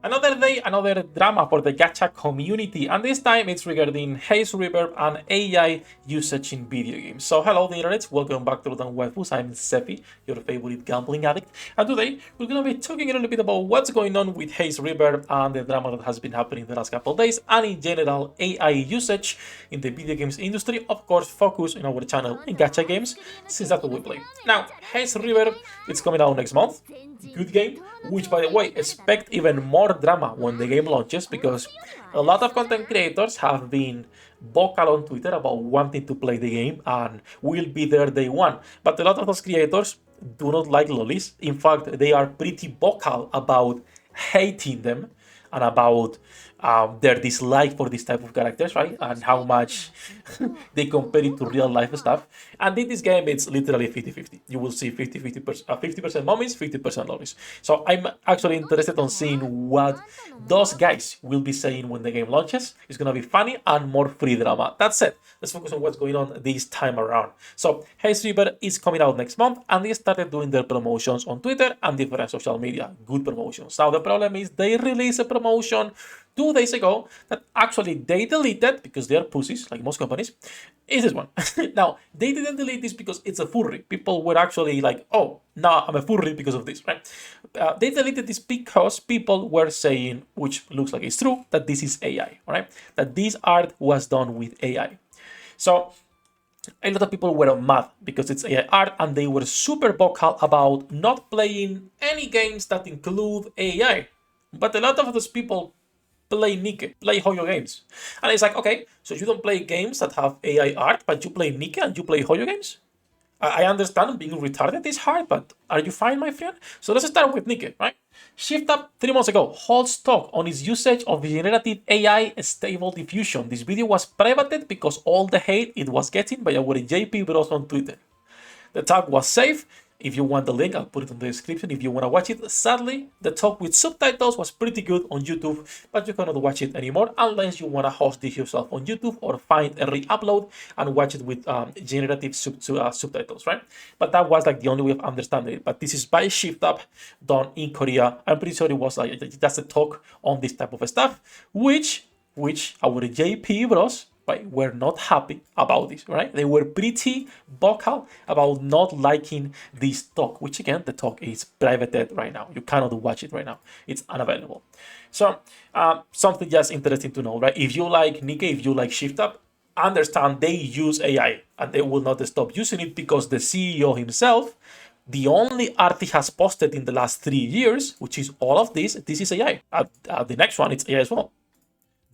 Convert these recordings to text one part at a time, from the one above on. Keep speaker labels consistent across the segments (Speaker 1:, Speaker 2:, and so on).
Speaker 1: Another day, another drama for the gacha community, and this time it's regarding haze reverb and AI usage in video games. So hello the internet, welcome back to the Waifus. I'm Sefhi, your favorite gambling addict, and today we're gonna be talking a little bit about what's going on with haze reverb and the drama that has been happening the last couple of days, and in general AI usage in the video games industry. Of course, focus in our channel in gacha games, since that's what we play. Now, haze reverb, it's coming out next month. Good game, which by the way, expect even more drama when the game launches, because a lot of content creators have been vocal on Twitter about wanting to play the game and will be there day one. But a lot of those creators do not like lolis. In fact, they are pretty vocal about hating them and about their dislike for this type of characters, right? And how much they compare it to real life stuff. And in this game, it's literally 50-50. You will see 50% mommies, 50% lolis. So I'm actually interested on seeing what those guys will be saying when the game launches. It's gonna be funny and more free drama. That said, let's focus on what's going on this time around. So Haze River is coming out next month, and they started doing their promotions on Twitter and different social media. Good promotions. Now the problem is they released a promotion 2 days ago that actually they deleted, because they are pussies, like most companies, is this one. Now, they didn't delete this because it's a furry. People were actually like, oh, now I'm a furry because of this, right? They deleted this because people were saying, which looks like it's true, that this is AI, right? That this art was done with AI. So a lot of people were mad because it's AI art, and they were super vocal about not playing any games that include AI. But a lot of those people play Nikke, play Hoyo games. And it's like, okay, so you don't play games that have AI art, but you play Nikke and you play Hoyo games? I understand being retarded is hard, but are you fine, my friend? So let's start with Nikke, right? Shift Up 3 months ago holds talk on its usage of generative AI stable diffusion. This video was privated because all the hate it was getting by our JP bros on Twitter. The talk was safe. If you want the link, I'll put it in the description if you want to watch it. Sadly, the talk with subtitles was pretty good on YouTube, but you cannot watch it anymore unless you want to host this yourself on YouTube or find a re-upload and watch it with generative subtitles, right? But that was like the only way of understanding it. But this is by Shift Up, done in Korea. I'm pretty sure it was like just a talk on this type of stuff, which our JP bros, but were not happy about this, right? They were pretty vocal about not liking this talk, which again, the talk is privated right now. You cannot watch it right now. It's unavailable. So something just interesting to know, right? If you like Nikke, if you like Shift Up, understand they use AI and they will not stop using it, because the CEO himself, the only art he has posted in the last 3 years, which is all of this is AI. The next one, it's AI as well.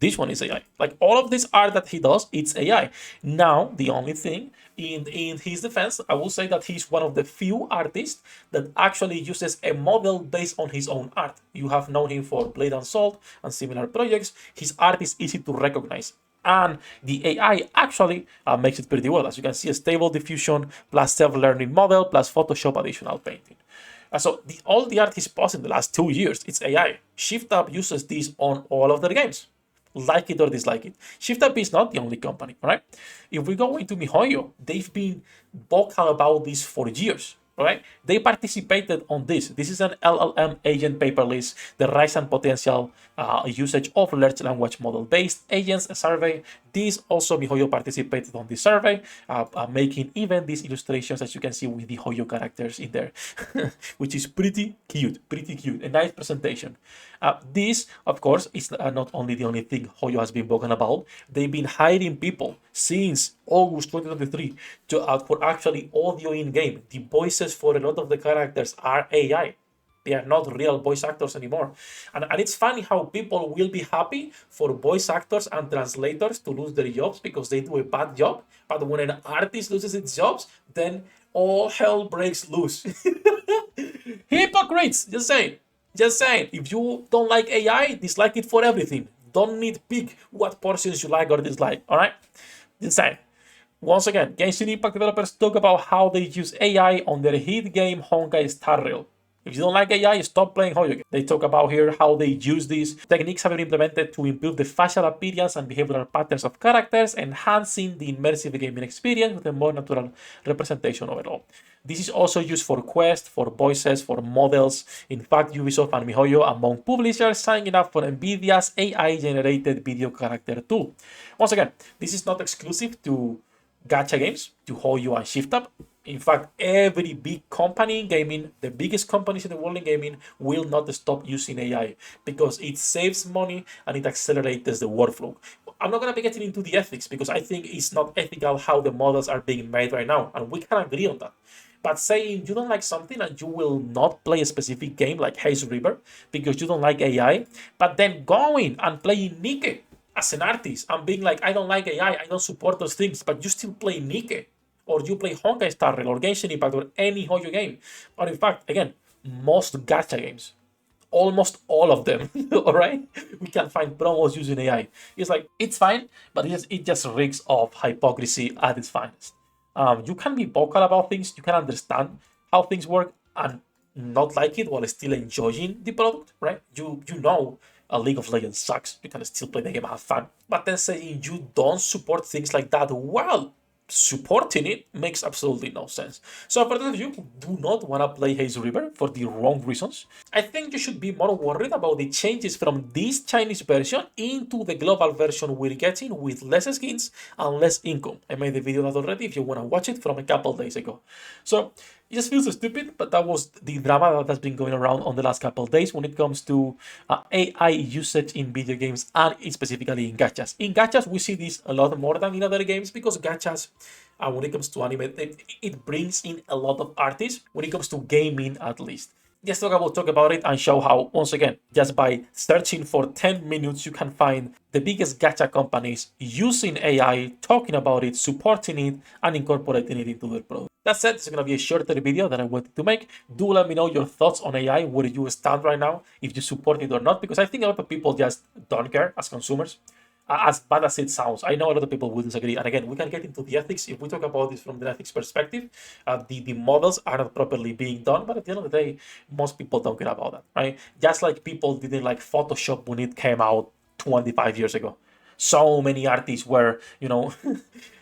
Speaker 1: This one is AI. Like all of this art that he does, it's AI. Now, the only thing, in his defense, I will say that he's one of the few artists that actually uses a model based on his own art. You have known him for Blade and Salt and similar projects. His art is easy to recognize. And the AI actually makes it pretty well. As you can see, a stable diffusion plus self-learning model plus Photoshop additional painting. So all the art he's posted in the last 2 years, it's AI. Shift Up uses this on all of their games. Like it or dislike it. Shift Up is not the only company, right? If we go into miHoYo, they've been vocal about this for years, right? They participated on this. This is an LLM agent paper list, the rise and potential usage of large language model-based agents survey. This also miHoYo participated on this survey, making even these illustrations, as you can see, with the Hoyo characters in there, which is pretty cute, a nice presentation. This, of course, is not only the only thing Hoyo has been vocal about. They've been hiring people since August 2023 for actually audio in-game. The voices for a lot of the characters are AI. They are not real voice actors anymore. And it's funny how people will be happy for voice actors and translators to lose their jobs because they do a bad job. But when an artist loses its jobs, then all hell breaks loose. Hypocrites! Just saying. If you don't like AI, dislike it for everything. Don't need pick what portions you like or dislike, alright? Just saying. Once again, Genshin Impact developers talk about how they use AI on their hit game Honkai Star Rail. If you don't like AI, stop playing Hoyo. They talk about here how they use these techniques have been implemented to improve the facial appearance and behavioral patterns of characters, enhancing the immersive gaming experience with a more natural representation overall. This is also used for quests, for voices, for models. In fact, Ubisoft and MiHoYo among publishers signing up for NVIDIA's AI-generated video character tool. Once again, this is not exclusive to gacha games, to HoYo and ShiftUp. In fact, every big company in gaming, the biggest companies in the world in gaming, will not stop using AI because it saves money and it accelerates the workflow. I'm not going to be getting into the ethics because I think it's not ethical how the models are being made right now, and we can agree on that. But saying you don't like something and you will not play a specific game like Haze River because you don't like AI, but then going and playing Nike as an artist and being like, I don't like AI, I don't support those things, but you still play Nike, or you play Honkai Star Rail or Genshin Impact or any HoYo game. Or in fact, again, most gacha games, almost all of them, all right, we can find promos using AI. It's like, it's fine, but it just reeks of hypocrisy at its finest. You can be vocal about things, you can understand how things work and not like it while still enjoying the product, right? You know a League of Legends sucks, you can still play the game and have fun. But then saying you don't support things like that, well, supporting it makes absolutely no sense. So for those of you who do not want to play Haze River for the wrong reasons, I think you should be more worried about the changes from this Chinese version into the global version we're getting with less skins and less income. I made the video that already if you want to watch it from a couple days ago. So it just feels stupid, but that was the drama that has been going around on the last couple of days when it comes to AI usage in video games and specifically in gachas. In gachas, we see this a lot more than in other games because gachas, when it comes to anime, it brings in a lot of artists when it comes to gaming at least. Just talk about it and show how, once again, just by searching for 10 minutes, you can find the biggest gacha companies using AI, talking about it, supporting it, and incorporating it into their product. That said, this is going to be a shorter video that I wanted to make. Do let me know your thoughts on AI, where you stand right now, if you support it or not, because I think a lot of people just don't care as consumers. As bad as it sounds, I know a lot of people will disagree. And again, we can get into the ethics. If we talk about this from the ethics perspective, the models are not properly being done. But at the end of the day, most people don't care about that, right? Just like people didn't like Photoshop when it came out 25 years ago. So many artists were,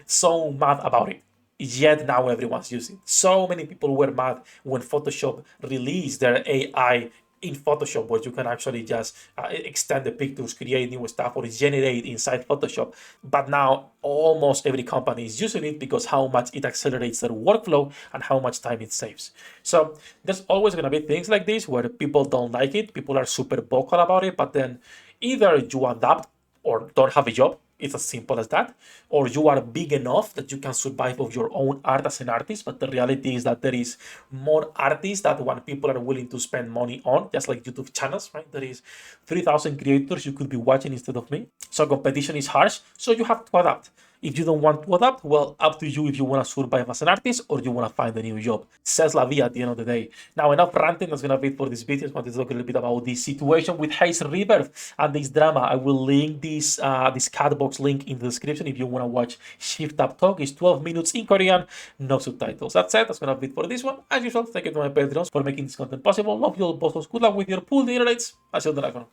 Speaker 1: so mad about it. Yet now everyone's using it. So many people were mad when Photoshop released their AI in Photoshop, where you can actually just extend the pictures, create new stuff, or generate inside Photoshop. But now almost every company is using it because how much it accelerates their workflow and how much time it saves. So there's always going to be things like this where people don't like it, people are super vocal about it, but then either you adapt or don't have a job. It's as simple as that. Or you are big enough that you can survive of your own art as an artist. But the reality is that there is more artists that when people are willing to spend money on, just like YouTube channels, right? There is 3,000 creators you could be watching instead of me. So competition is harsh. So you have to adapt. If you don't want to adapt, well, up to you if you want to survive as an artist or you want to find a new job. C'est la vie at the end of the day. Now, enough ranting. That's going to be it for this video. I wanted to talk a little bit about the situation with Haze River and this drama. I will link this Catbox link in the description if you want to watch Shift Up Talk. It's 12 minutes in Korean, no subtitles. That's it. That's going to be it for this one. As usual, thank you to my patrons for making this content possible. Love you all, boss. Good luck with your pool internets. I'll see you on the next one.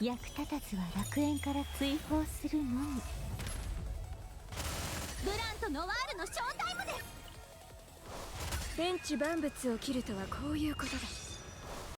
Speaker 2: 役立たずは楽園から追放するのみ。ブランとノワールのショータイムです。天地万物を切るとはこういうことだ。